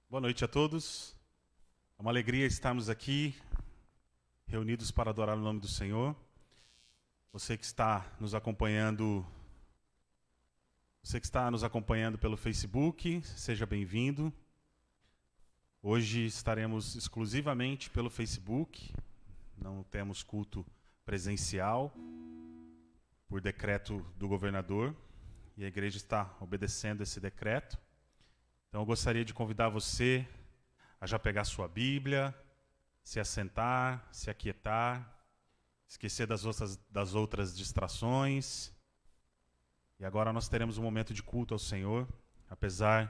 Boa noite a todos. É uma alegria estarmos aqui, reunidos para adorar o nome do Senhor. Você que está nos acompanhando pelo Facebook, seja bem-vindo. Hoje estaremos exclusivamente pelo Facebook, não temos culto presencial, por decreto do governador, e a igreja está obedecendo esse decreto. Então eu gostaria de convidar você a já pegar sua Bíblia, se assentar, se aquietar, esquecer das outras distrações. E agora nós teremos um momento de culto ao Senhor, apesar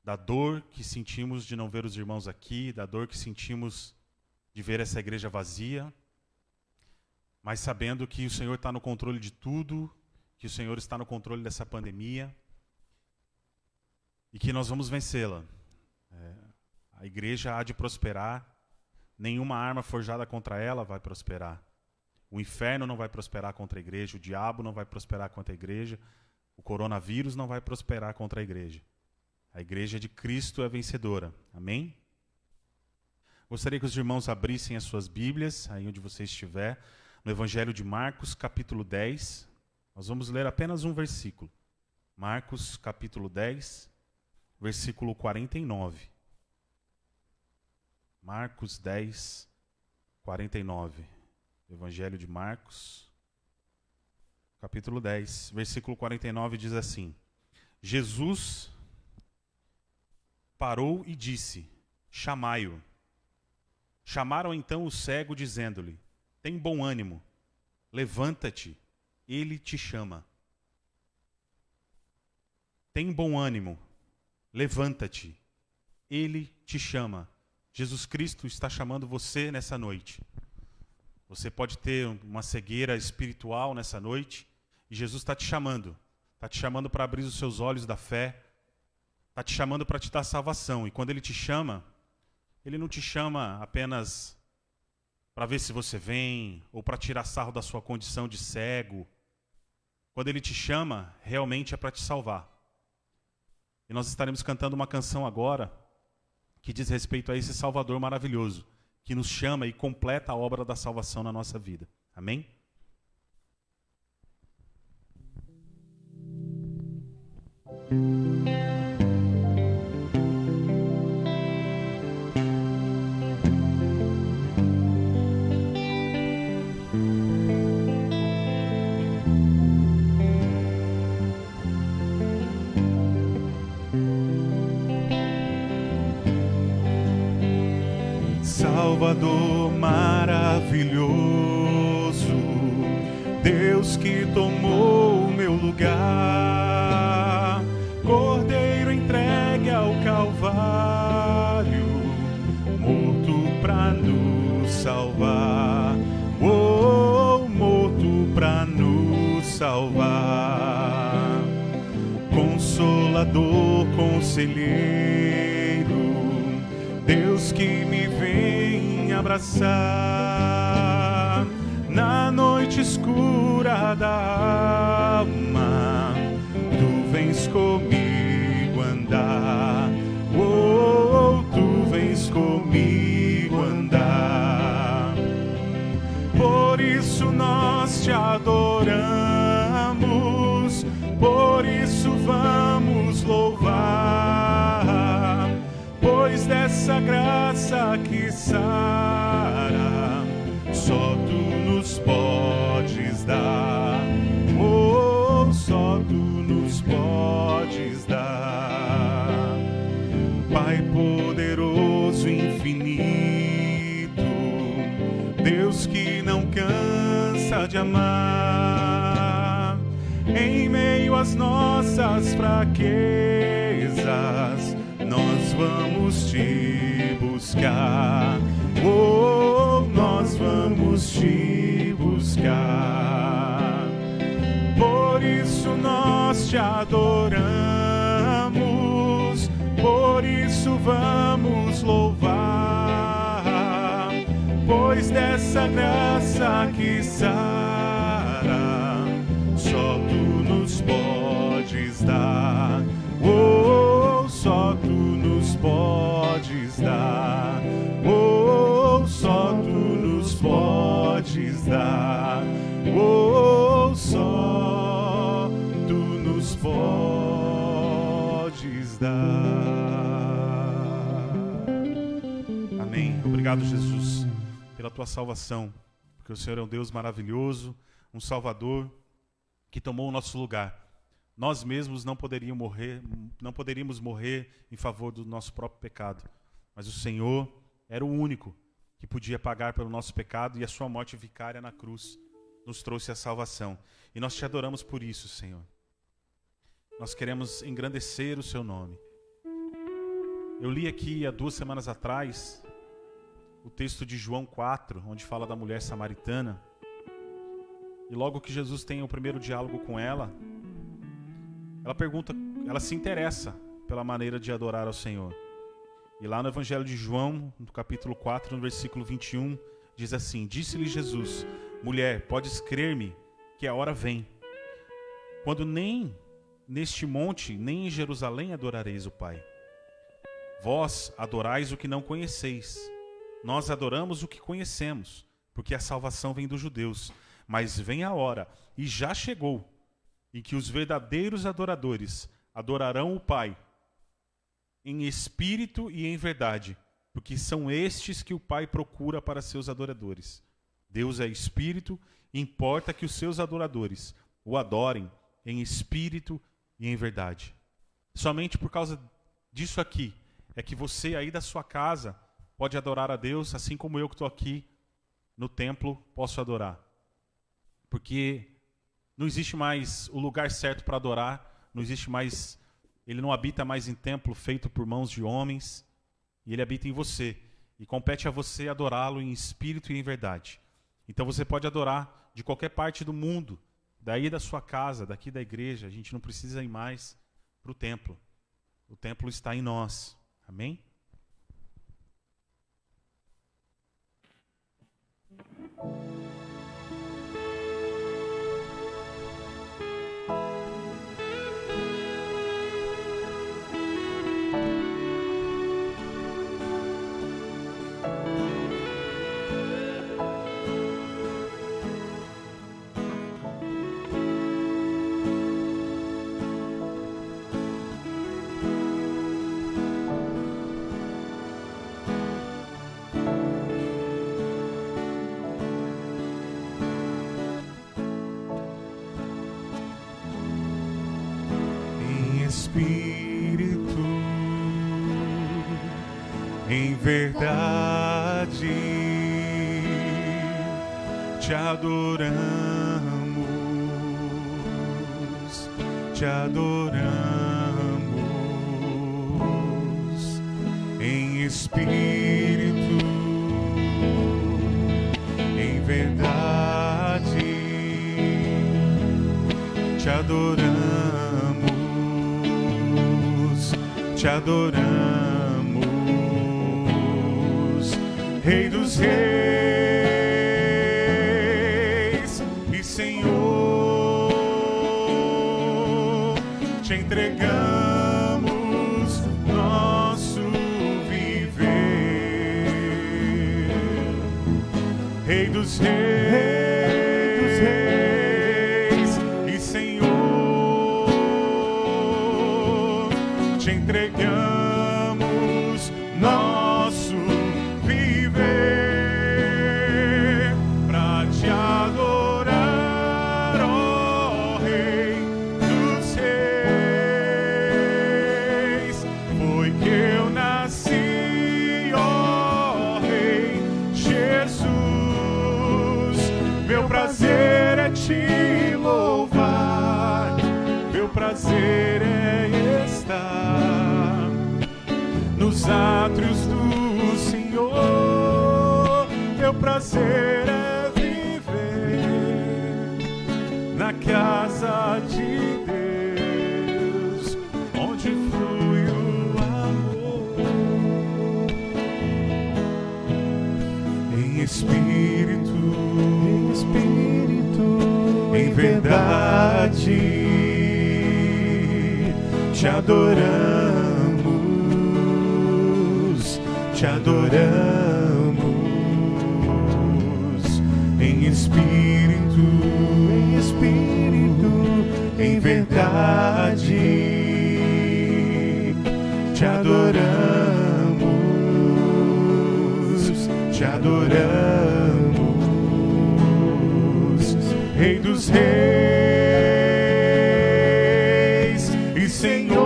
da dor que sentimos de não ver os irmãos aqui, da dor que sentimos de ver essa igreja vazia, mas sabendo que o Senhor está no controle de tudo, que o Senhor está no controle dessa pandemia, e que nós vamos vencê-la. A igreja há de prosperar, nenhuma arma forjada contra ela vai prosperar. O inferno não vai prosperar contra a igreja, o diabo não vai prosperar contra a igreja, o coronavírus não vai prosperar contra a igreja. A igreja de Cristo é vencedora. Amém? Gostaria que os irmãos abrissem as suas Bíblias, aí onde você estiver, no Evangelho de Marcos, capítulo 10. Nós vamos ler apenas um versículo. Marcos, capítulo 10. Versículo 49. Marcos 10, 49. Evangelho de Marcos, capítulo 10, versículo 49 diz assim: Jesus parou e disse: chamai-o. Chamaram então o cego, dizendo-lhe: tem bom ânimo, levanta-te, ele te chama. Tem bom ânimo, levanta-te, ele te chama. Jesus Cristo está chamando você nessa noite. Você pode ter uma cegueira espiritual nessa noite, e Jesus está te chamando para abrir os seus olhos da fé, está te chamando para te dar salvação. E quando Ele te chama, Ele não te chama apenas para ver se você vem, ou para tirar sarro da sua condição de cego. Quando Ele te chama, realmente é para te salvar. E nós estaremos cantando uma canção agora que diz respeito a esse Salvador maravilhoso, que nos chama e completa a obra da salvação na nossa vida. Amém? Salvador maravilhoso, Deus que tomou o meu lugar, Cordeiro entregue ao Calvário, morto pra nos salvar, morto pra nos salvar. Consolador, conselheiro, Deus que me vem abraçar na noite escura da alma, tu vens comigo andar, tu vens comigo andar. Por isso nós te adoramos, por isso vamos louvar, pois dessa graça que sara, só tu nos podes dar, só tu nos podes dar. Pai poderoso, infinito, Deus que não cansa de amar, em meio às nossas fraquezas, nós vamos te buscar, nós vamos te buscar. Por isso nós te adoramos, por isso vamos louvar, pois dessa graça que sara, só tu nos podes dar, só tu nos nos podes dar. Oh, só tu nos podes dar. Oh, só tu nos podes dar. Amém. Obrigado, Jesus, pela tua salvação, porque o Senhor é um Deus maravilhoso, um Salvador que tomou o nosso lugar. Nós mesmos não poderíamos morrer em favor do nosso próprio pecado, mas o Senhor era o único que podia pagar pelo nosso pecado, e a sua morte vicária na cruz nos trouxe a salvação. E nós te adoramos por isso, Senhor. Nós queremos engrandecer o seu nome. Eu li aqui há 2 semanas atrás o texto de João 4, onde fala da mulher samaritana. E logo que Jesus tem o primeiro diálogo com ela, ela pergunta, ela se interessa pela maneira de adorar ao Senhor. E lá no Evangelho de João, no capítulo 4, no versículo 21, diz assim: disse-lhe Jesus: mulher, podes crer-me que a hora vem, quando nem neste monte, nem em Jerusalém adorareis o Pai. Vós adorais o que não conheceis. Nós adoramos o que conhecemos, porque a salvação vem dos judeus. Mas vem a hora, e já chegou, em que os verdadeiros adoradores adorarão o Pai em espírito e em verdade, porque são estes que o Pai procura para seus adoradores. Deus é espírito, e importa que os seus adoradores o adorem em espírito e em verdade. Somente por causa disso aqui é que você aí da sua casa pode adorar a Deus, assim como eu que estou aqui no templo posso adorar. Porque não existe mais o lugar certo para adorar, não existe mais, ele não habita mais em templo feito por mãos de homens, e ele habita em você, e compete a você adorá-lo em espírito e em verdade. Então você pode adorar de qualquer parte do mundo, daí da sua casa, daqui da igreja. A gente não precisa ir mais para o templo está em nós, amém? Espírito, em verdade, te adoramos, em espírito, em verdade, te adoramos. Te adoramos, Rei dos Reis e Senhor, te entregamos nosso viver, Rei dos Reis e Senhor, te entregamos nosso viver para te adorar, ó Rei dos Reis. Foi que eu nasci, ó Rei Jesus. Meu prazer é te louvar, meu prazer é estar nos átrios do Senhor. Meu prazer é viver na casa de Deus, onde flui o amor, em espírito, em verdade, te adoramos, te adoramos em espírito, em verdade. Te adoramos, Rei dos reis e Senhor,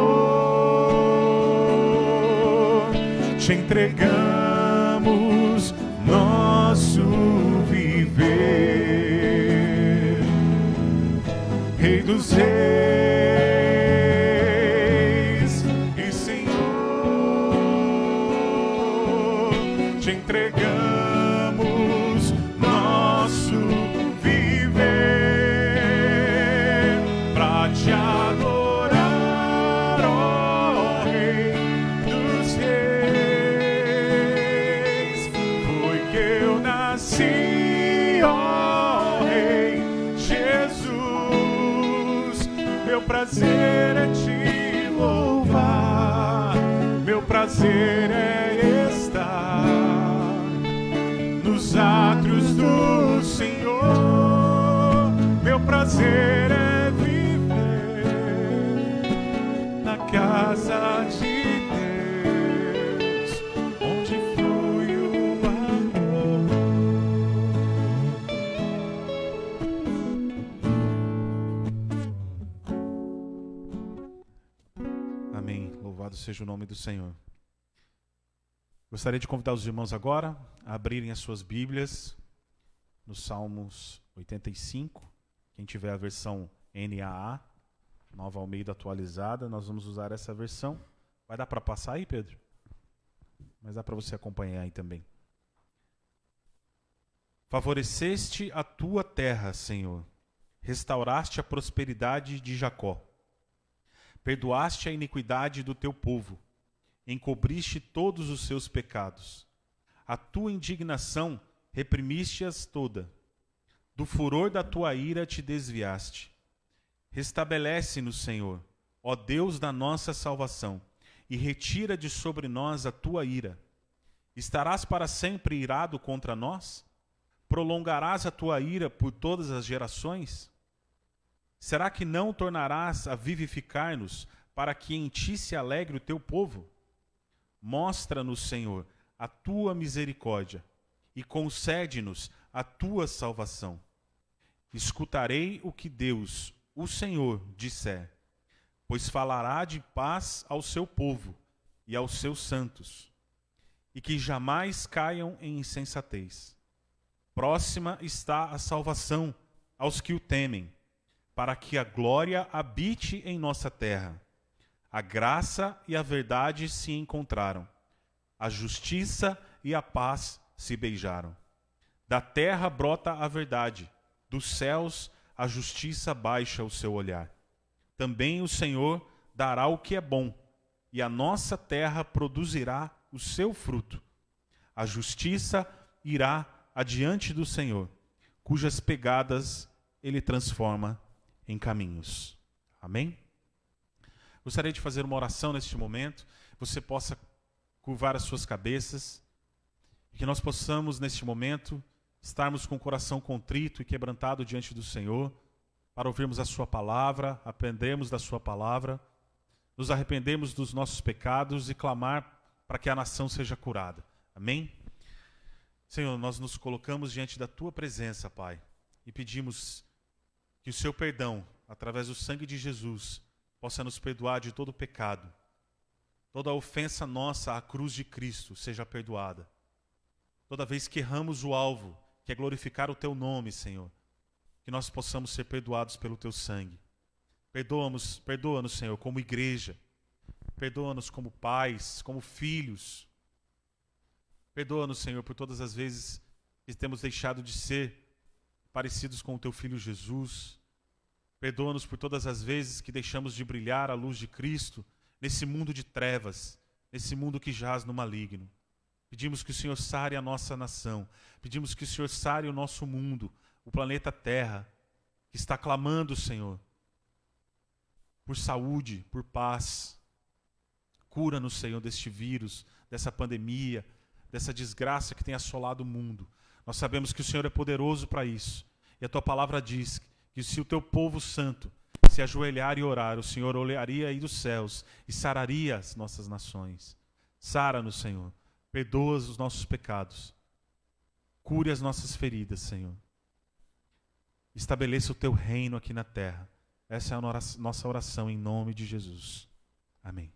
te entregamos nosso viver. Rei dos reis e Senhor, te entregamos nosso viver pra te adorar, ó Rei dos reis. Foi que eu nasci, ó Rei Jesus. Meu prazer é te louvar, meu prazer é estar nos átrios do Senhor. Meu prazer é viver na casa de Deus, onde flui o amor. Amém. Louvado seja o nome do Senhor. Gostaria de convidar os irmãos agora a abrirem as suas Bíblias no Salmos 85. Quem tiver a versão NAA, Nova Almeida atualizada, nós vamos usar essa versão. Vai dar para passar aí, Pedro? Mas dá para você acompanhar aí também. Favoreceste a tua terra, Senhor. Restauraste a prosperidade de Jacó. Perdoaste a iniquidade do teu povo. Encobriste todos os seus pecados. A tua indignação reprimiste-as toda. Do furor da tua ira te desviaste. Restabelece-nos, Senhor, ó Deus da nossa salvação, e retira de sobre nós a tua ira. Estarás para sempre irado contra nós? Prolongarás a tua ira por todas as gerações? Será que não tornarás a vivificar-nos, para que em ti se alegre o teu povo? Mostra-nos, Senhor, a tua misericórdia, e concede-nos a tua salvação. Escutarei o que Deus, o Senhor, disser, pois falará de paz ao seu povo e aos seus santos, e que jamais caiam em insensatez. Próxima está a salvação aos que o temem, para que a glória habite em nossa terra. A graça e a verdade se encontraram. A justiça e a paz se beijaram. Da terra brota a verdade. Dos céus a justiça baixa o seu olhar. Também o Senhor dará o que é bom, e a nossa terra produzirá o seu fruto. A justiça irá adiante do Senhor, cujas pegadas ele transforma em caminhos. Amém? Gostaria de fazer uma oração neste momento. Você possa curvar as suas cabeças. E que nós possamos, neste momento, estarmos com o coração contrito e quebrantado diante do Senhor, para ouvirmos a sua palavra, aprendermos da sua palavra, nos arrependermos dos nossos pecados e clamar para que a nação seja curada. Amém? Senhor, nós nos colocamos diante da tua presença, Pai, e pedimos que o seu perdão, através do sangue de Jesus, possa nos perdoar de todo o pecado. Toda a ofensa nossa à cruz de Cristo seja perdoada. Toda vez que erramos o alvo, que é glorificar o teu nome, Senhor, que nós possamos ser perdoados pelo teu sangue. Perdoa-nos, Senhor, como igreja. Perdoa-nos como pais, como filhos. Perdoa-nos, Senhor, por todas as vezes que temos deixado de ser parecidos com o teu Filho Jesus. Perdoa-nos por todas as vezes que deixamos de brilhar a luz de Cristo nesse mundo de trevas, nesse mundo que jaz no maligno. Pedimos que o Senhor sare a nossa nação. Pedimos que o Senhor sare o nosso mundo, o planeta Terra, que está clamando, Senhor, por saúde, por paz. Cura-nos, Senhor, deste vírus, dessa pandemia. dessa desgraça que tem assolado o mundo. Nós sabemos que o Senhor é poderoso para isso. E a tua palavra diz que se o teu povo santo se ajoelhar e orar, o Senhor olharia aí dos céus e sararia as nossas nações. Sara-nos, Senhor. Perdoa os nossos pecados. Cure as nossas feridas, Senhor. Estabeleça o teu reino aqui na terra. Essa é a nossa oração em nome de Jesus. Amém.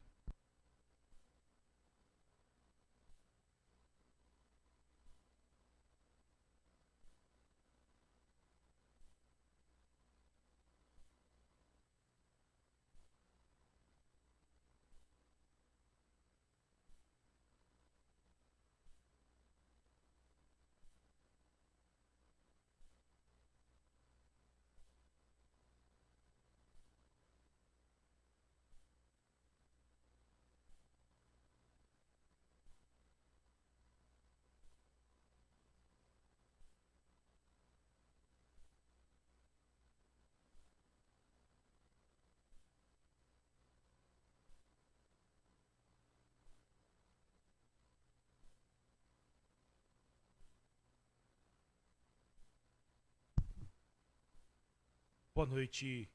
Boa noite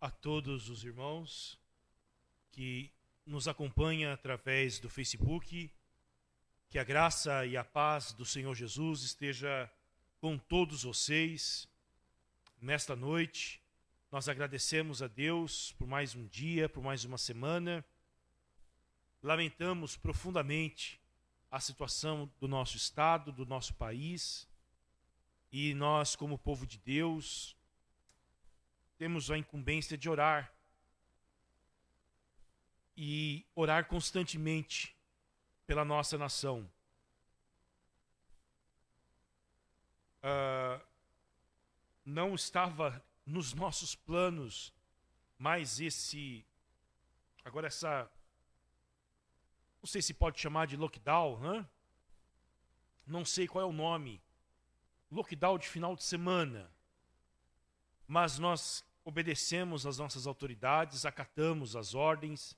a todos os irmãos que nos acompanham através do Facebook. Que a graça e a paz do Senhor Jesus esteja com todos vocês nesta noite. Nós agradecemos a Deus por mais um dia, por mais uma semana. Lamentamos profundamente a situação do nosso estado, do nosso país. E nós, como povo de Deus, temos a incumbência de orar e orar constantemente pela nossa nação. Não estava nos nossos planos mais não sei se pode chamar de lockdown, né? Não sei qual é o nome, lockdown de final de semana, mas nós obedecemos às nossas autoridades, acatamos as ordens.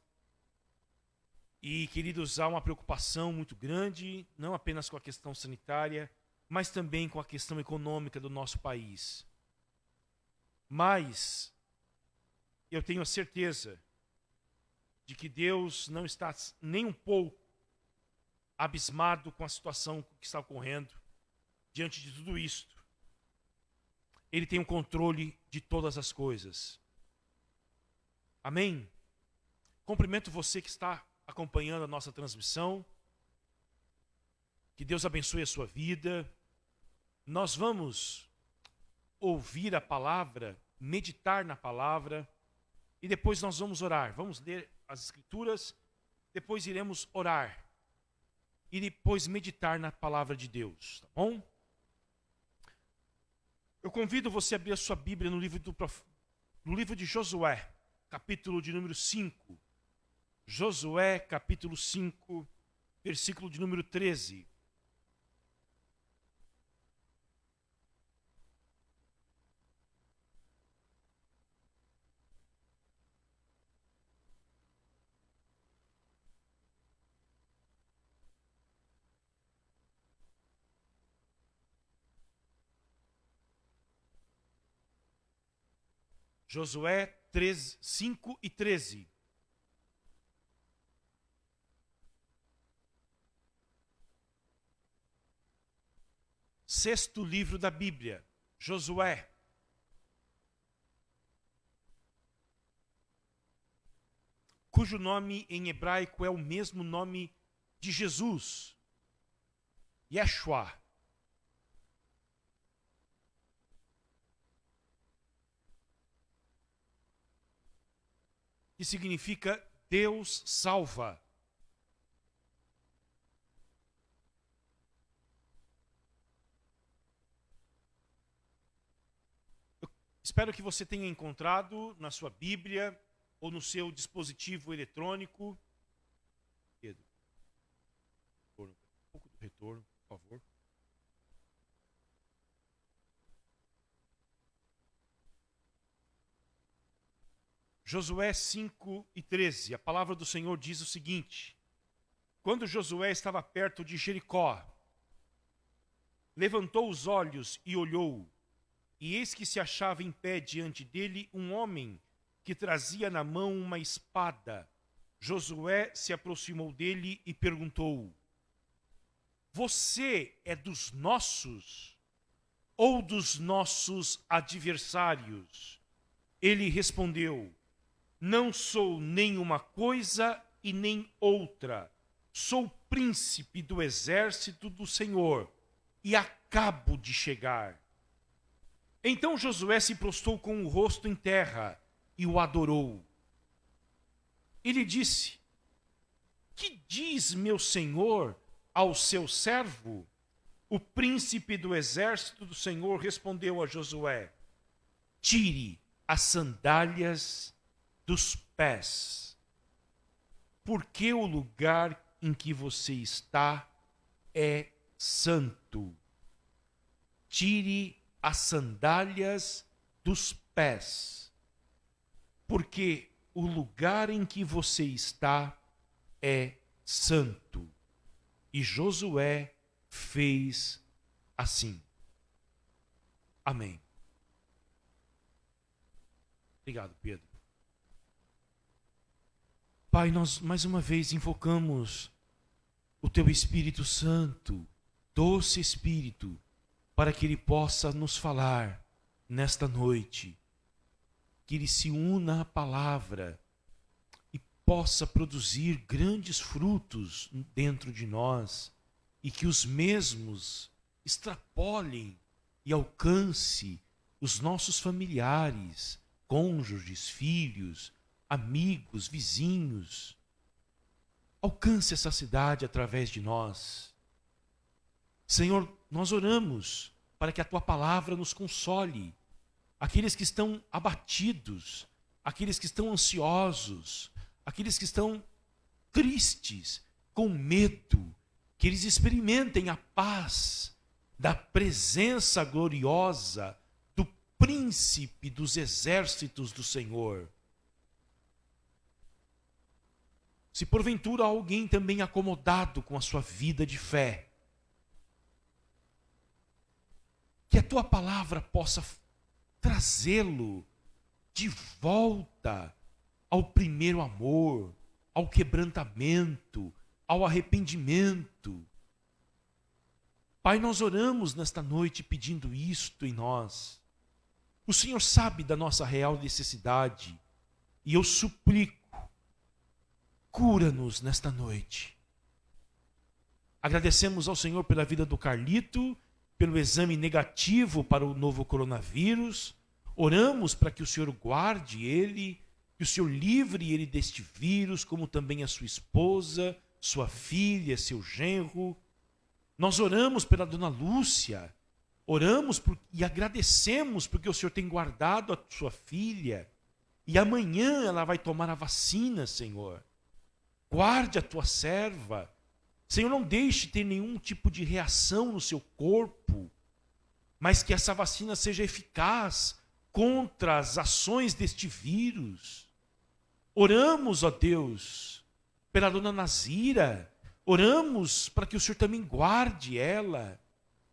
E, queridos, há uma preocupação muito grande, não apenas com a questão sanitária, mas também com a questão econômica do nosso país. Mas eu tenho a certeza de que Deus não está nem um pouco abismado com a situação que está ocorrendo diante de tudo isto. Ele tem o controle de todas as coisas. Amém? Cumprimento você que está acompanhando a nossa transmissão. Que Deus abençoe a sua vida. Nós vamos ouvir a palavra, meditar na palavra e depois nós vamos orar. Vamos ler as Escrituras, depois iremos orar e depois meditar na palavra de Deus, tá bom? Eu convido você a abrir a sua Bíblia no livro de Josué, capítulo de número 5. Josué, capítulo 5, versículo de número 13. Josué 3, 5 e 13. Sexto livro da Bíblia, Josué. Cujo nome em hebraico é o mesmo nome de Jesus, Yeshua. Que significa Deus salva. Eu espero que você tenha encontrado na sua Bíblia ou no seu dispositivo eletrônico. Pedro, um pouco do retorno, por favor. Josué 5 e 13, a palavra do Senhor diz o seguinte: Quando Josué estava perto de Jericó, levantou os olhos e olhou, e eis que se achava em pé diante dele um homem que trazia na mão uma espada. Josué se aproximou dele e perguntou: você é dos nossos ou dos nossos adversários? Ele respondeu: não sou nem uma coisa e nem outra. Sou príncipe do exército do Senhor e acabo de chegar. Então Josué se prostrou com o rosto em terra e o adorou. Ele disse: que diz meu senhor ao seu servo? O príncipe do exército do Senhor respondeu a Josué: tire as sandálias dos pés, porque o lugar em que você está é santo. Tire as sandálias dos pés, porque o lugar em que você está é santo. E Josué fez assim. Amém. Obrigado, Pedro. Pai, nós mais uma vez invocamos o Teu Espírito Santo, doce Espírito, para que Ele possa nos falar nesta noite, que Ele se una à palavra e possa produzir grandes frutos dentro de nós e que os mesmos extrapolem e alcance os nossos familiares, cônjuges, filhos, amigos, vizinhos. Alcance essa cidade através de nós. Senhor, nós oramos para que a Tua palavra nos console. Aqueles que estão abatidos, aqueles que estão ansiosos, aqueles que estão tristes, com medo, que eles experimentem a paz da presença gloriosa do príncipe dos exércitos do Senhor. Se porventura alguém também acomodado com a sua vida de fé, que a Tua palavra possa trazê-lo de volta ao primeiro amor, ao quebrantamento, ao arrependimento. Pai, nós oramos nesta noite pedindo isto em nós. O Senhor sabe da nossa real necessidade e eu suplico, cura-nos nesta noite. Agradecemos ao Senhor pela vida do Carlito, pelo exame negativo para o novo coronavírus. Oramos para que o Senhor guarde ele, que o Senhor livre ele deste vírus, como também a sua esposa, sua filha, seu genro. Nós oramos pela dona Lúcia, e agradecemos porque o Senhor tem guardado a sua filha, e amanhã ela vai tomar a vacina, Senhor. Guarde a tua serva. Senhor, não deixe ter nenhum tipo de reação no seu corpo, mas que essa vacina seja eficaz contra as ações deste vírus. Oramos, ó Deus, pela dona Nazira. Oramos para que o Senhor também guarde ela.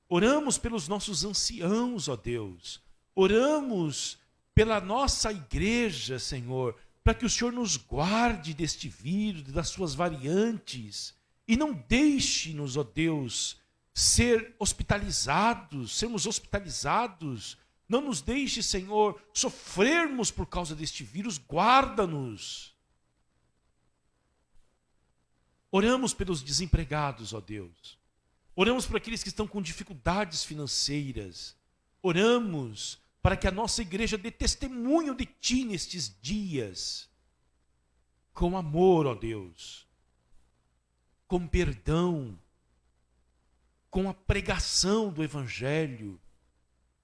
Oramos pelos nossos anciãos, ó Deus. Oramos pela nossa igreja, Senhor, para que o Senhor nos guarde deste vírus, das suas variantes. E não deixe-nos, ó Deus, sermos hospitalizados. Não nos deixe, Senhor, sofrermos por causa deste vírus. Guarda-nos. Oramos pelos desempregados, ó Deus. Oramos por aqueles que estão com dificuldades financeiras. Oramos para que a nossa igreja dê testemunho de Ti nestes dias. Com amor, ó Deus. Com perdão. Com a pregação do Evangelho.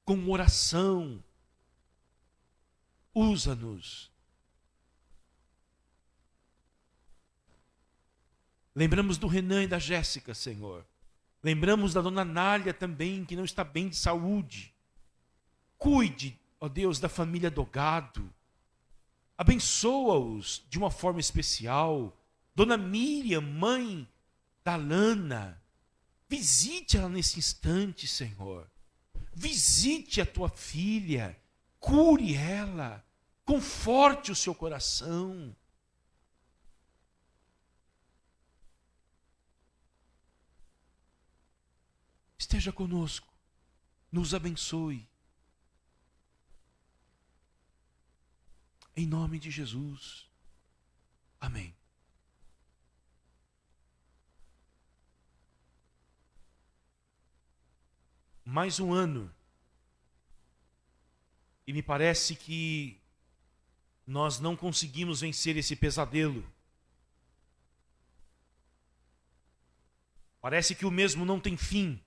Com oração. Usa-nos. Lembramos do Renan e da Jéssica, Senhor. Lembramos da dona Nália também, que não está bem de saúde. Cuide, ó Deus, da família Dogado. Abençoa-os de uma forma especial. Dona Miriam, mãe da Lana. Visite ela nesse instante, Senhor. Visite a tua filha. Cure ela. Conforte o seu coração. Esteja conosco. Nos abençoe. Em nome de Jesus. Amém. Mais um ano. E me parece que nós não conseguimos vencer esse pesadelo. Parece que o mesmo não tem fim.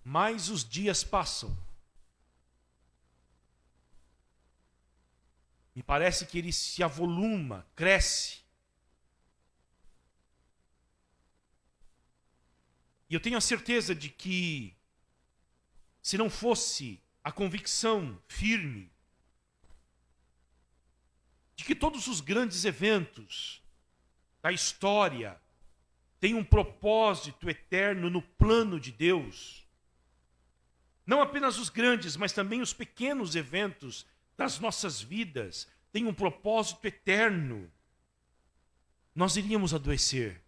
Mas os dias passam. Me parece que ele se avoluma, cresce. E eu tenho a certeza de que, se não fosse a convicção firme de que todos os grandes eventos da história têm um propósito eterno no plano de Deus, não apenas os grandes, mas também os pequenos eventos das nossas vidas têm um propósito eterno, nós iríamos adoecer.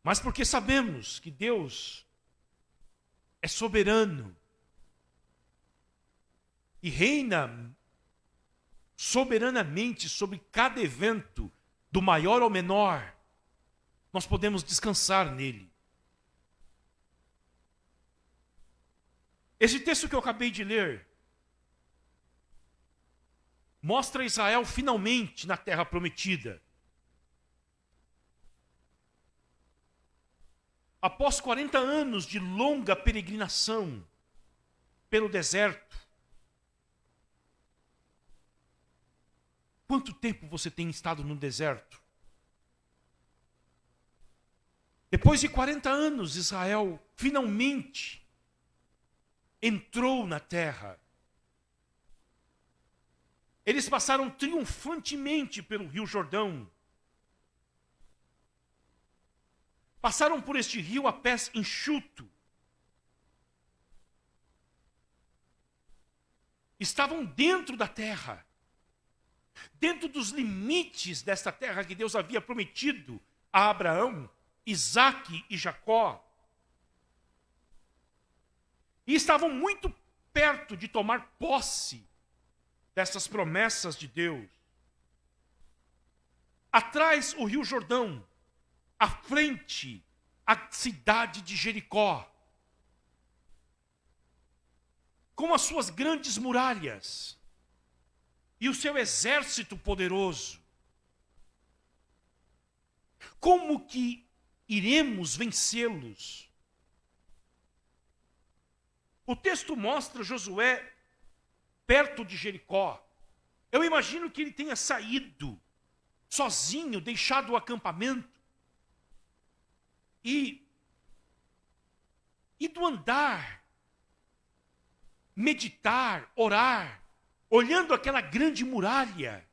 Mas porque sabemos que Deus é soberano e reina soberanamente sobre cada evento, do maior ao menor, nós podemos descansar nele. Esse texto que eu acabei de ler mostra Israel finalmente na terra prometida. Após 40 anos de longa peregrinação pelo deserto, quanto tempo você tem estado no deserto? Depois de 40 anos, Israel finalmente entrou na terra. Eles passaram triunfantemente pelo Rio Jordão. Passaram por este rio a pés enxuto. Estavam dentro da terra, dentro dos limites desta terra que Deus havia prometido a Abraão, Isaque e Jacó. E estavam muito perto de tomar posse dessas promessas de Deus. Atrás, o Rio Jordão. À frente, a cidade de Jericó, com as suas grandes muralhas e o seu exército poderoso. Como que iremos vencê-los? O texto mostra Josué perto de Jericó. Eu imagino que ele tenha saído sozinho, deixado o acampamento, e do andar, meditar, orar, olhando aquela grande muralha,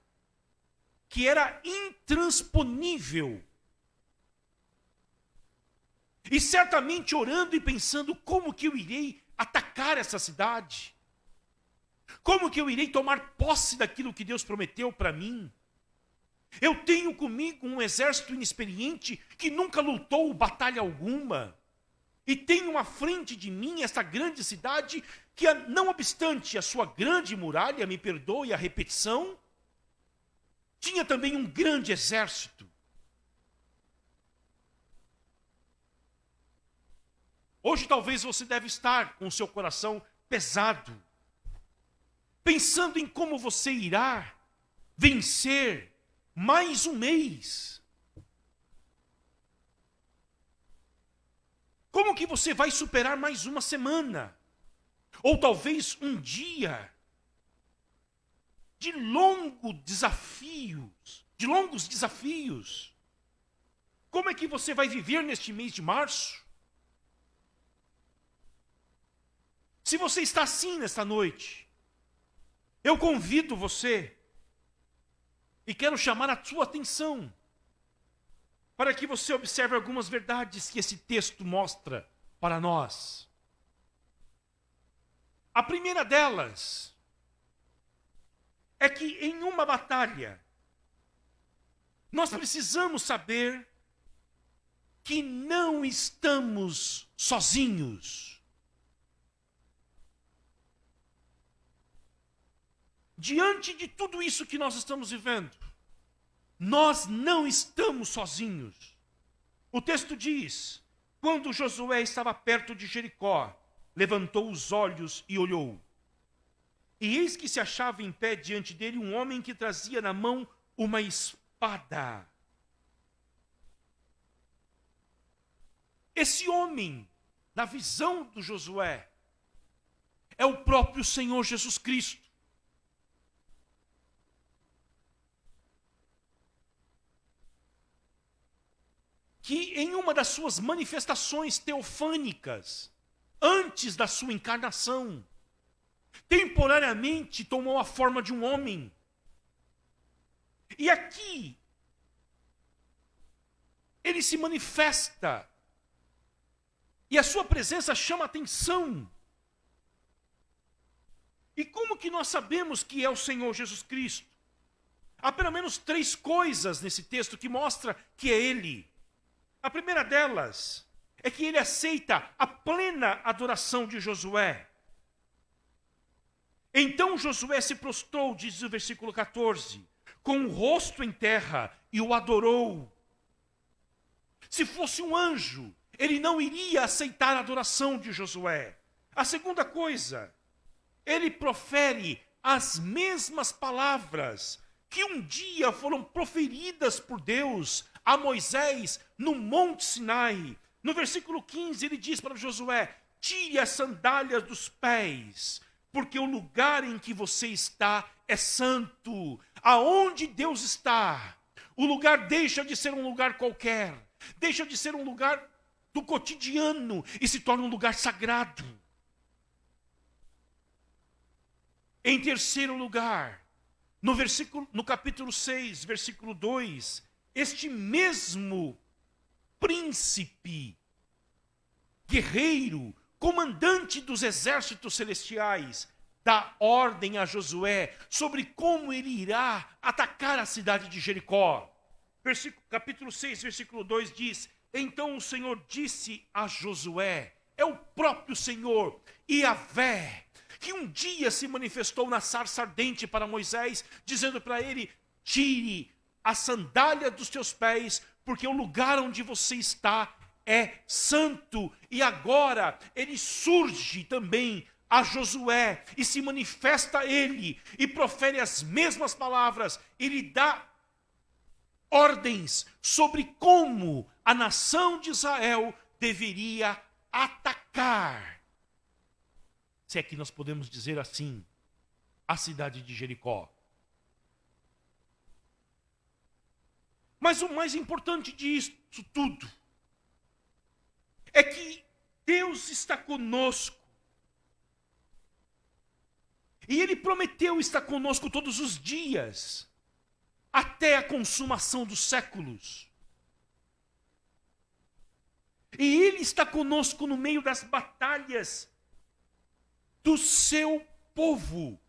que era intransponível. E certamente orando e pensando, como que eu irei atacar essa cidade? Como que eu irei tomar posse daquilo que Deus prometeu para mim? Eu tenho comigo um exército inexperiente que nunca lutou batalha alguma. E tenho à frente de mim esta grande cidade que, não obstante a sua grande muralha, me perdoe a repetição, tinha também um grande exército. Hoje talvez você deve estar com o seu coração pesado, pensando em como você irá vencer mais um mês. Como que você vai superar mais uma semana? Ou talvez um dia de longos desafios. Como é que você vai viver neste mês de março? Se você está assim nesta noite, Eu convido você e quero chamar a sua atenção para que você observe algumas verdades que esse texto mostra para nós. A primeira delas é que em uma batalha, nós precisamos saber que não estamos sozinhos. Diante de tudo isso que nós estamos vivendo, nós não estamos sozinhos. O texto diz: quando Josué estava perto de Jericó, levantou os olhos e olhou. E eis que se achava em pé diante dele um homem que trazia na mão uma espada. Esse homem, na visão do Josué, é o próprio Senhor Jesus Cristo. Que em uma das suas manifestações teofânicas, antes da sua encarnação, temporariamente tomou a forma de um homem. E aqui, ele se manifesta, e a sua presença chama a atenção. E como que nós sabemos que é o Senhor Jesus Cristo? Há pelo menos 3 coisas nesse texto que mostra que é Ele. A primeira delas é que ele aceita a plena adoração de Josué. Então Josué se prostrou, diz o versículo 14, com o rosto em terra e o adorou. Se fosse um anjo, ele não iria aceitar a adoração de Josué. A segunda coisa, ele profere as mesmas palavras que um dia foram proferidas por Deus a Moisés no Monte Sinai. No versículo 15 ele diz para Josué: tire as sandálias dos pés, porque o lugar em que você está é santo. Aonde Deus está, o lugar deixa de ser um lugar qualquer, deixa de ser um lugar do cotidiano e se torna um lugar sagrado. Em terceiro lugar, no capítulo 6, versículo 2, este mesmo príncipe, guerreiro, comandante dos exércitos celestiais, dá ordem a Josué sobre como ele irá atacar a cidade de Jericó. Capítulo 6, versículo 2 diz: então o Senhor disse a Josué, é o próprio Senhor, Yahvé, que um dia se manifestou na sarça ardente para Moisés, dizendo para ele: tire a sandália dos teus pés, porque o lugar onde você está é santo. E agora ele surge também a Josué e se manifesta a ele e profere as mesmas palavras. Ele dá ordens sobre como a nação de Israel deveria atacar, se é que nós podemos dizer assim, a cidade de Jericó. Mas o mais importante disso tudo é que Deus está conosco. E Ele prometeu estar conosco todos os dias, até a consumação dos séculos. E Ele está conosco no meio das batalhas do seu povo.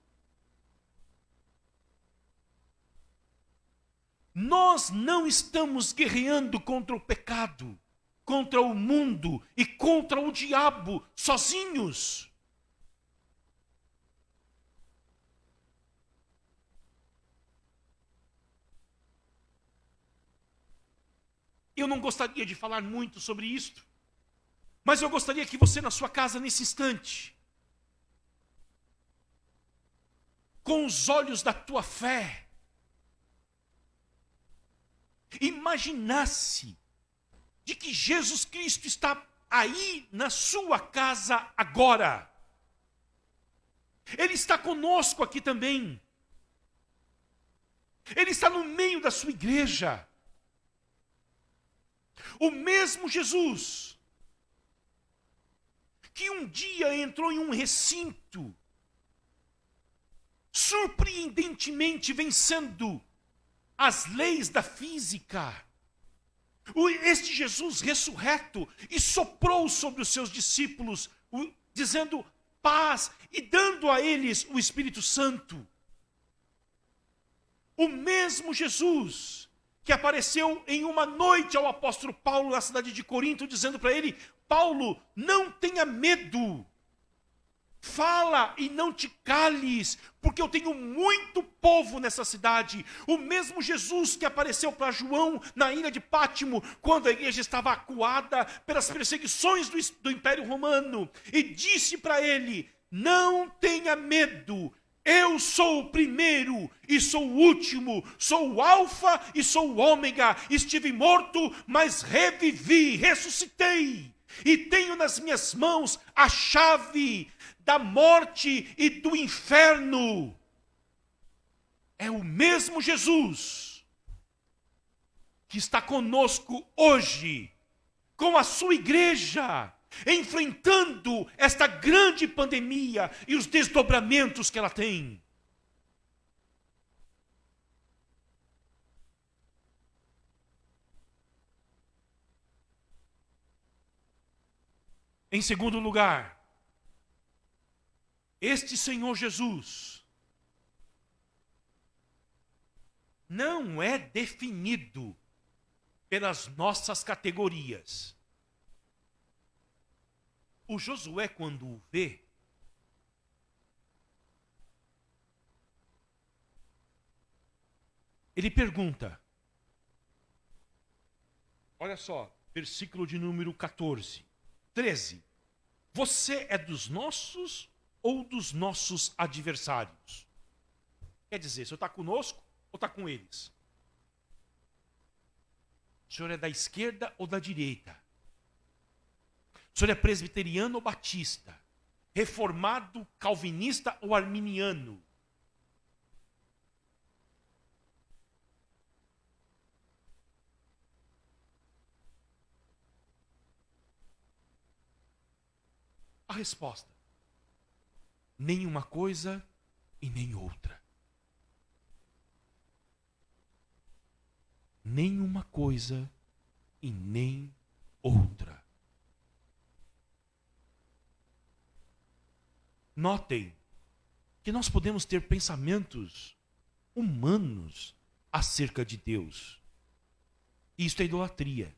Nós não estamos guerreando contra o pecado, contra o mundo e contra o diabo sozinhos. Eu não gostaria de falar muito sobre isto, mas eu gostaria que você na sua casa nesse instante, com os olhos da tua fé, imaginasse de que Jesus Cristo está aí na sua casa agora. Ele está conosco aqui também. Ele está no meio da sua igreja. O mesmo Jesus que um dia entrou em um recinto surpreendentemente vencendo as leis da física. Este Jesus ressurreto e soprou sobre os seus discípulos, dizendo paz e dando a eles o Espírito Santo. O mesmo Jesus que apareceu em uma noite ao apóstolo Paulo na cidade de Corinto, dizendo para ele: Paulo, não tenha medo, fala e não te cales, porque eu tenho muito povo nessa cidade. O mesmo Jesus que apareceu para João na ilha de Pátimo, quando a igreja estava acuada pelas perseguições do Império Romano, e disse para ele: não tenha medo, eu sou o primeiro e sou o último, sou o alfa e sou o ômega, estive morto, mas revivi, ressuscitei, e tenho nas minhas mãos a chave da morte e do inferno. É o mesmo Jesus que está conosco hoje, com a sua igreja, enfrentando esta grande pandemia e os desdobramentos que ela tem. Em segundo lugar, este Senhor Jesus não é definido pelas nossas categorias. O Josué, quando o vê, ele pergunta, olha só, versículo de número 13. Você é dos nossos ou dos nossos adversários? Quer dizer, o senhor está conosco ou está com eles? O senhor é da esquerda ou da direita? O senhor é presbiteriano ou batista? Reformado, calvinista ou arminiano? A resposta: nem uma coisa e nem outra. Nem uma coisa e nem outra. Notem que nós podemos ter pensamentos humanos acerca de Deus. Isto é idolatria.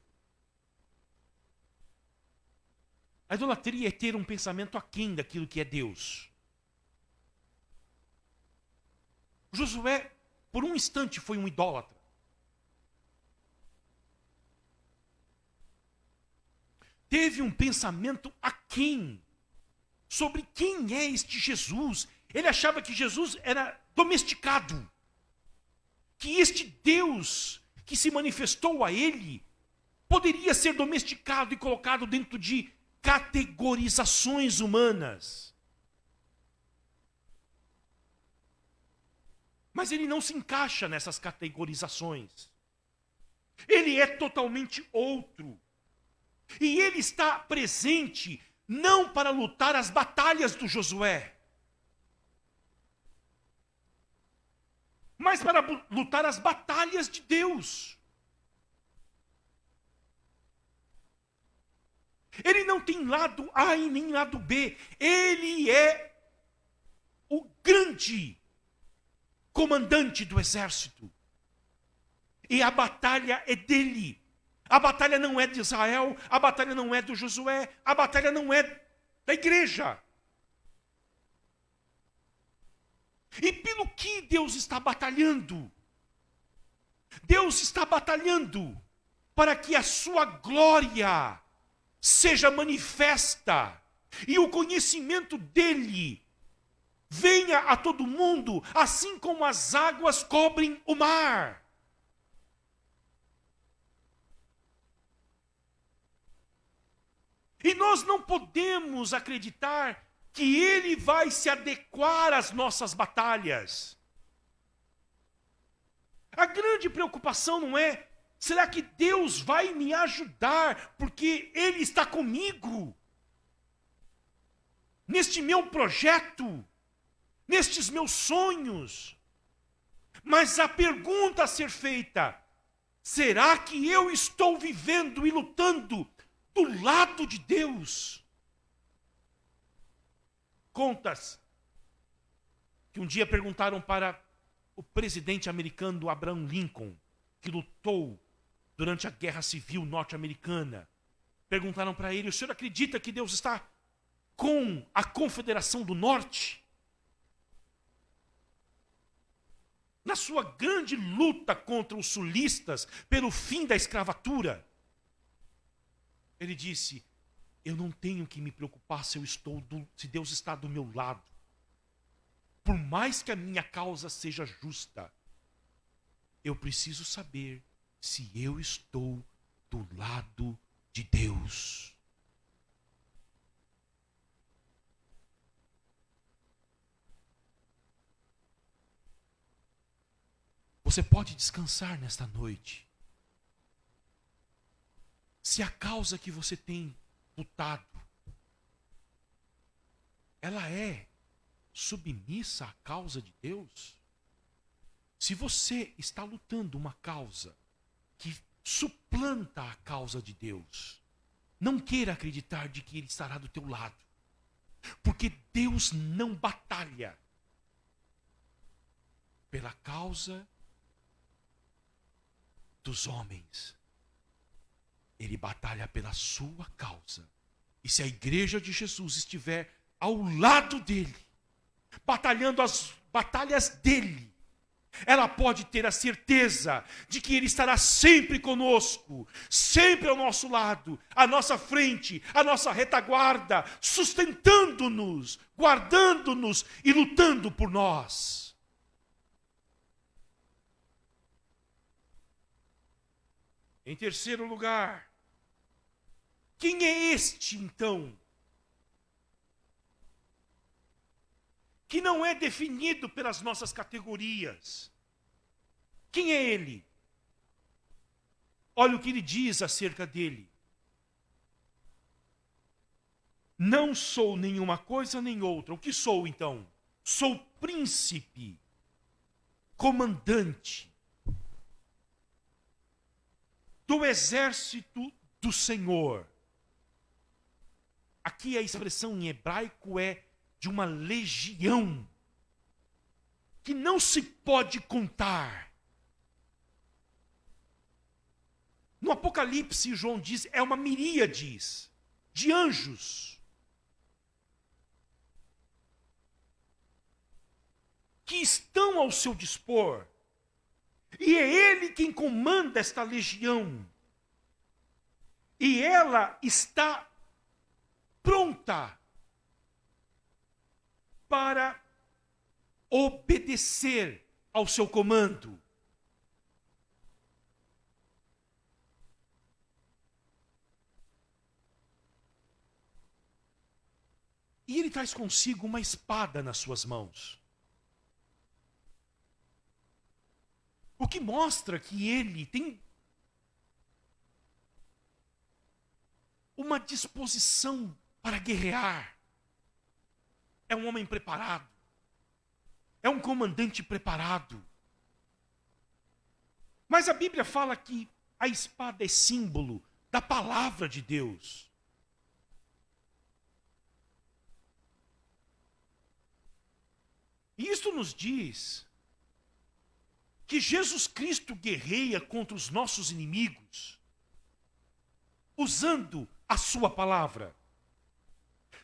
A idolatria é ter um pensamento aquém daquilo que é Deus. Josué, por um instante, foi um idólatra. Teve um pensamento aquém sobre quem é este Jesus. Ele achava que Jesus era domesticado, que este Deus que se manifestou a ele poderia ser domesticado e colocado dentro de categorizações humanas. Mas ele não se encaixa nessas categorizações. Ele é totalmente outro. E ele está presente não para lutar as batalhas do Josué, mas para lutar as batalhas de Deus. Ele não tem lado A e nem lado B. Ele é o grande comandante do exército. E a batalha é dele. A batalha não é de Israel, a batalha não é do Josué, a batalha não é da igreja. E pelo que Deus está batalhando? Deus está batalhando para que a sua glória seja manifesta e o conhecimento dele venha a todo mundo, assim como as águas cobrem o mar. E nós não podemos acreditar que ele vai se adequar às nossas batalhas. A grande preocupação não é: será que Deus vai me ajudar porque ele está comigo neste meu projeto, nestes meus sonhos. Mas a pergunta a ser feita: será que eu estou vivendo e lutando do lado de Deus? Contas que um dia perguntaram para o presidente americano Abraham Lincoln, que lutou durante a Guerra Civil norte-americana. Perguntaram para ele: o senhor acredita que Deus está com a Confederação do Norte? Na sua grande luta contra os sulistas pelo fim da escravatura, ele disse: eu não tenho que me preocupar se Deus está do meu lado. Por mais que a minha causa seja justa, eu preciso saber se eu estou do lado de Deus. Você pode descansar nesta noite. Se a causa que você tem lutado, ela é submissa à causa de Deus. Se você está lutando uma causa que suplanta a causa de Deus, não queira acreditar de que Ele estará do teu lado. Porque Deus não batalha pela causa dos homens. Ele batalha pela sua causa. E se a igreja de Jesus estiver ao lado dele, batalhando as batalhas dele, ela pode ter a certeza de que Ele estará sempre conosco, sempre ao nosso lado, à nossa frente, à nossa retaguarda, sustentando-nos, guardando-nos e lutando por nós. Em terceiro lugar, quem é este então, que não é definido pelas nossas categorias? Quem é ele? Olha o que ele diz acerca dele. Não sou nenhuma coisa nem outra. O que sou então? Sou príncipe, comandante do exército do Senhor. Aqui a expressão em hebraico é de uma legião que não se pode contar. No Apocalipse, João diz, é uma miríades de anjos que estão ao seu dispor. E é Ele quem comanda esta legião. E ela está pronta para obedecer ao seu comando. E ele traz consigo uma espada nas suas mãos. O que mostra que ele tem uma disposição para guerrear. É um homem preparado. É um comandante preparado. Mas a Bíblia fala que a espada é símbolo da palavra de Deus. E isto nos diz que Jesus Cristo guerreia contra os nossos inimigos usando a sua palavra.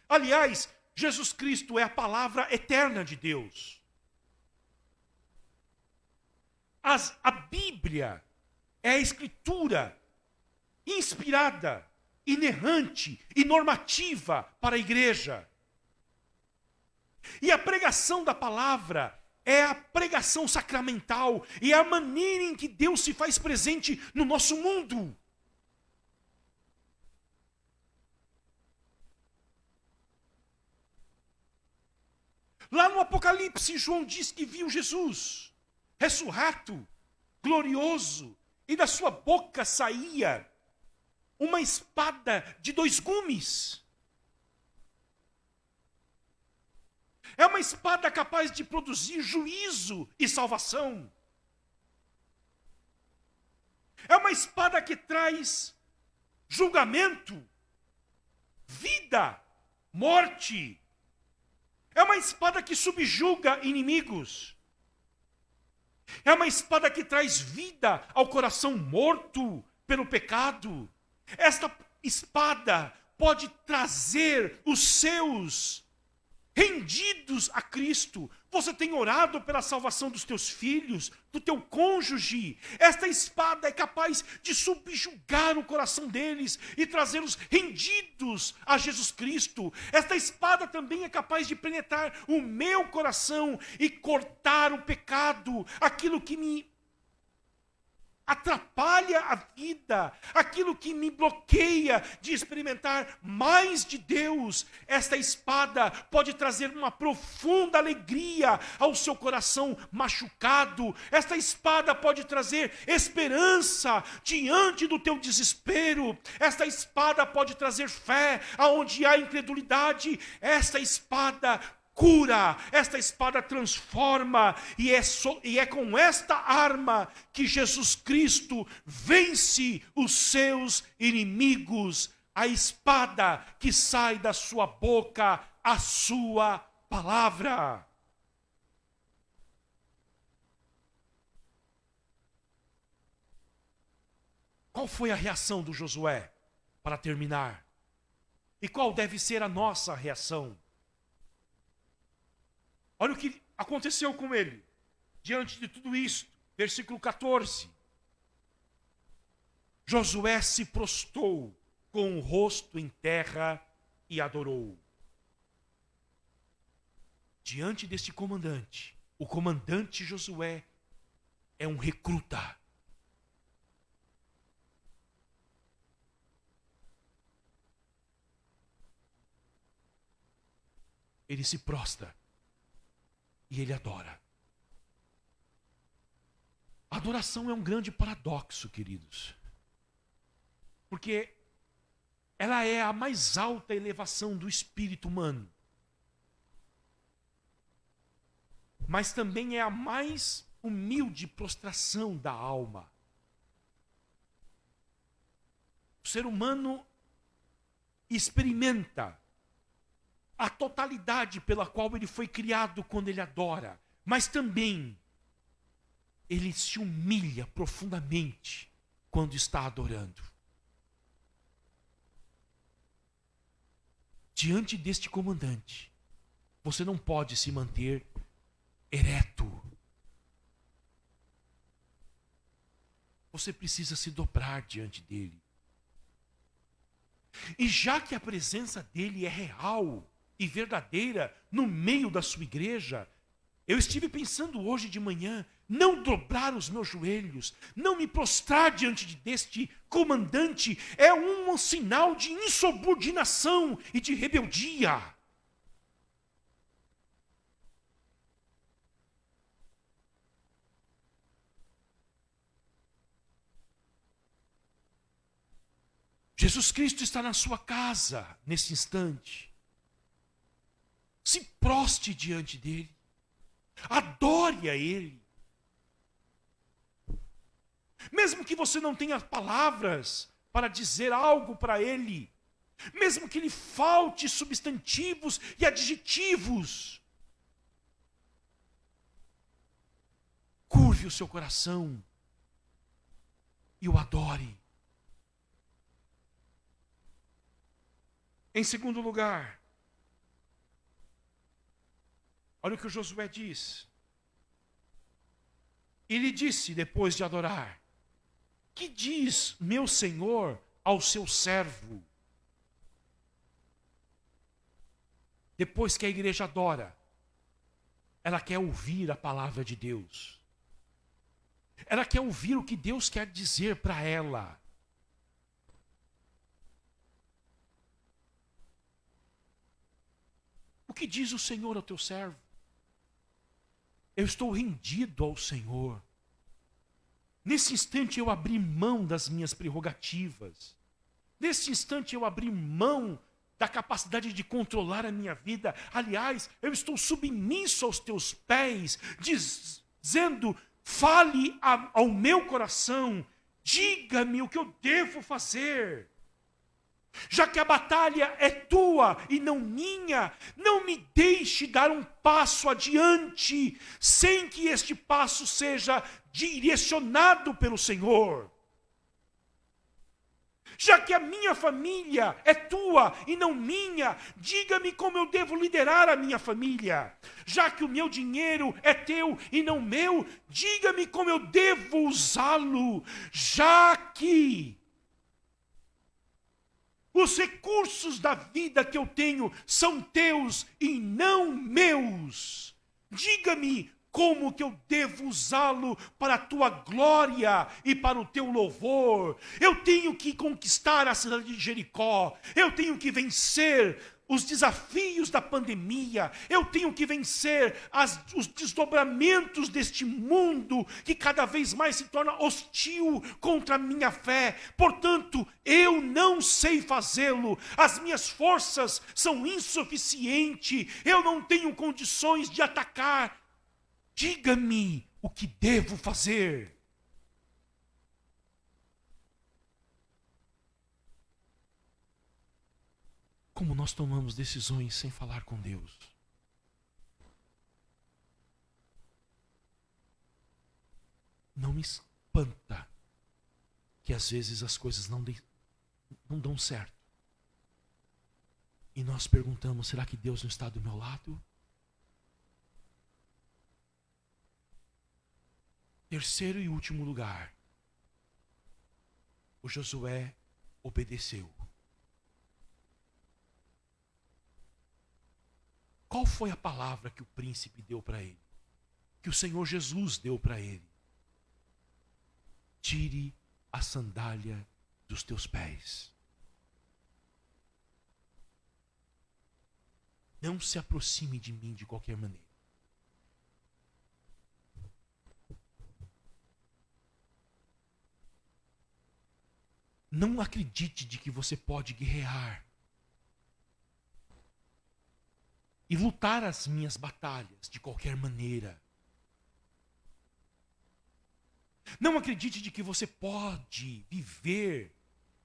Aliás, Jesus Cristo é a palavra eterna de Deus. A Bíblia é a escritura inspirada, inerrante e normativa para a igreja. E a pregação da palavra é a pregação sacramental e é a maneira em que Deus se faz presente no nosso mundo. Lá no Apocalipse, João diz que viu Jesus ressurreto, glorioso, e da sua boca saía uma espada de 2 gumes. É uma espada capaz de produzir juízo e salvação. É uma espada que traz julgamento, vida, morte. É uma espada que subjuga inimigos. É uma espada que traz vida ao coração morto pelo pecado. Esta espada pode trazer os seus rendidos a Cristo. Você tem orado pela salvação dos teus filhos, do teu cônjuge. Esta espada é capaz de subjugar o coração deles e trazê-los rendidos a Jesus Cristo. Esta espada também é capaz de penetrar o meu coração e cortar o pecado, aquilo que me atrapalha a vida, aquilo que me bloqueia de experimentar mais de Deus. Esta espada pode trazer uma profunda alegria ao seu coração machucado. Esta espada pode trazer esperança diante do teu desespero. Esta espada pode trazer fé aonde há incredulidade. Esta espada cura, esta espada transforma, e é com esta arma que Jesus Cristo vence os seus inimigos. A espada que sai da sua boca, a sua palavra. Qual foi a reação do Josué, para terminar? E qual deve ser a nossa reação? Olha o que aconteceu com ele, diante de tudo isso. Versículo 14. Josué se prostrou com o rosto em terra e adorou. Diante deste comandante, o comandante Josué é um recruta. Ele se prostra. E ele adora. A adoração é um grande paradoxo, queridos. Porque ela é a mais alta elevação do espírito humano. Mas também é a mais humilde prostração da alma. O ser humano experimenta a totalidade pela qual ele foi criado quando ele adora, mas também ele se humilha profundamente quando está adorando. Diante deste comandante, você não pode se manter ereto. Você precisa se dobrar diante dele. E já que a presença dele é real e verdadeira no meio da sua igreja, eu estive pensando hoje de manhã, não dobrar os meus joelhos, não me prostrar diante deste comandante, é um sinal de insubordinação e de rebeldia. Jesus Cristo está na sua casa nesse instante. Se proste diante dele. Adore a ele. Mesmo que você não tenha palavras para dizer algo para ele, mesmo que lhe falte substantivos e adjetivos, curve o seu coração e o adore. Em segundo lugar, olha o que o Josué diz. Ele disse, depois de adorar: que diz meu senhor ao seu servo? Depois que a igreja adora, ela quer ouvir a palavra de Deus. Ela quer ouvir o que Deus quer dizer para ela. O que diz o Senhor ao teu servo? Eu estou rendido ao Senhor. Nesse instante eu abri mão das minhas prerrogativas. Nesse instante eu abri mão da capacidade de controlar a minha vida. Aliás, eu estou submisso aos teus pés, dizendo, fale ao meu coração, diga-me o que eu devo fazer. Já que a batalha é tua e não minha, não me deixe dar um passo adiante, sem que este passo seja direcionado pelo Senhor. Já que a minha família é tua e não minha, diga-me como eu devo liderar a minha família. Já que o meu dinheiro é teu e não meu, diga-me como eu devo usá-lo. Já que os recursos da vida que eu tenho são teus e não meus, diga-me como que eu devo usá-lo para a tua glória e para o teu louvor. Eu tenho que conquistar a cidade de Jericó. Eu tenho que vencer os desafios da pandemia. Eu tenho que vencer os desdobramentos deste mundo que cada vez mais se torna hostil contra a minha fé. Portanto, eu não sei fazê-lo. As minhas forças são insuficientes. Eu não tenho condições de atacar. Diga-me o que devo fazer. Como nós tomamos decisões sem falar com Deus? Não me espanta que às vezes as coisas não dão certo. E nós perguntamos, será que Deus não está do meu lado? Terceiro e último lugar, o Josué obedeceu. Qual foi a palavra que o príncipe deu para ele? Que o Senhor Jesus deu para ele? Tire a sandália dos teus pés. Não se aproxime de mim de qualquer maneira. Não acredite de que você pode guerrear e lutar as minhas batalhas de qualquer maneira. Não acredite de que você pode viver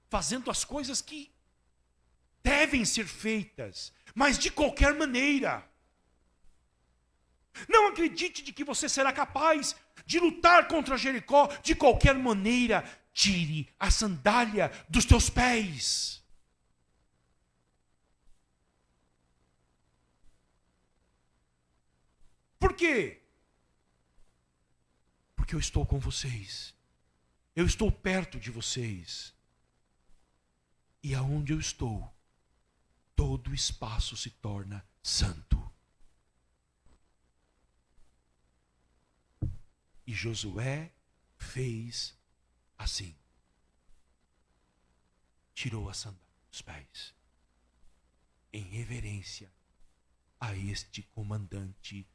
fazendo as coisas que devem ser feitas, mas de qualquer maneira. Não acredite de que você será capaz de lutar contra Jericó de qualquer maneira. Tire a sandália dos teus pés. Por quê? Porque eu estou com vocês. Eu estou perto de vocês. E aonde eu estou, todo o espaço se torna santo. E Josué fez assim. Tirou a sandália dos pés, em reverência a este comandante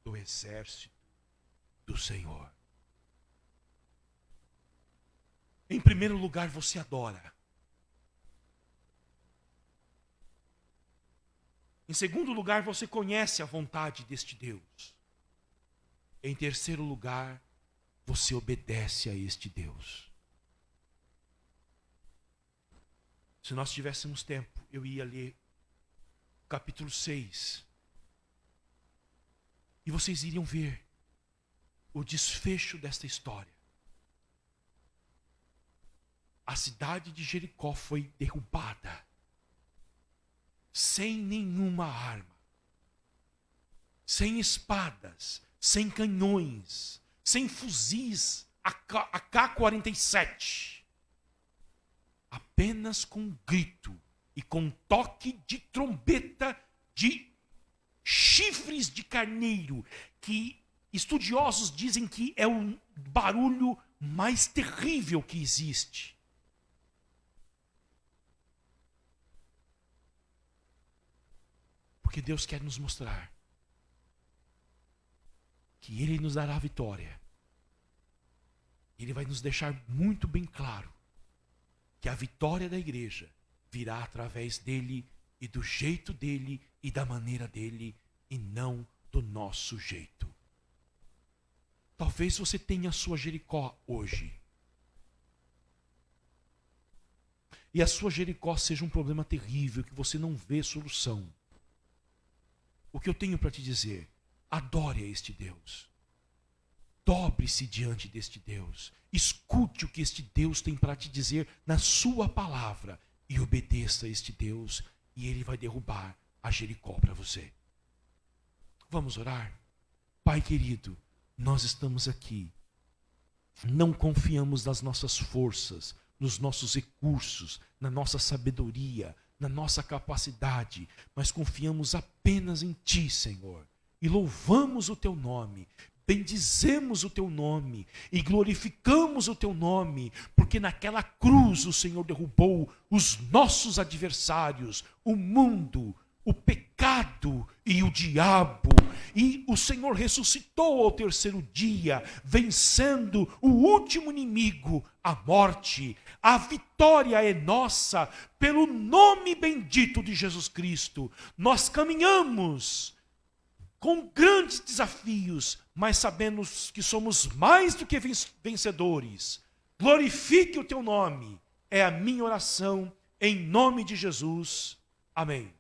do exército do Senhor. Em primeiro lugar, você adora. Em segundo lugar, você conhece a vontade deste Deus. Em terceiro lugar, você obedece a este Deus. Se nós tivéssemos tempo, eu ia ler o capítulo 6. E vocês iriam ver o desfecho desta história. A cidade de Jericó foi derrubada, sem nenhuma arma, sem espadas, sem canhões, sem fuzis AK-47. Apenas com um grito e com um toque de trombeta de chifres de carneiro, que estudiosos dizem que é o barulho mais terrível que existe. Porque Deus quer nos mostrar que Ele nos dará a vitória. Ele vai nos deixar muito bem claro que a vitória da igreja virá através dele e do jeito dele e da maneira dele e não do nosso jeito. Talvez você tenha a sua Jericó hoje. E a sua Jericó seja um problema terrível que você não vê solução. O que eu tenho para te dizer? Adore a este Deus. Dobre-se diante deste Deus. Escute o que este Deus tem para te dizer na sua palavra e obedeça a este Deus e Ele vai derrubar a Jericó para você. Vamos orar? Pai querido, nós estamos aqui. Não confiamos nas nossas forças, nos nossos recursos, na nossa sabedoria, na nossa capacidade, mas confiamos apenas em Ti, Senhor. E louvamos o Teu nome, bendizemos o Teu nome e glorificamos o Teu nome, porque naquela cruz o Senhor derrubou os nossos adversários, o mundo, o pecado e o diabo. E o Senhor ressuscitou ao terceiro dia, vencendo o último inimigo, a morte. A vitória é nossa pelo nome bendito de Jesus Cristo. Nós caminhamos com grandes desafios, mas sabemos que somos mais do que vencedores. Glorifique o Teu nome. É a minha oração em nome de Jesus. Amém.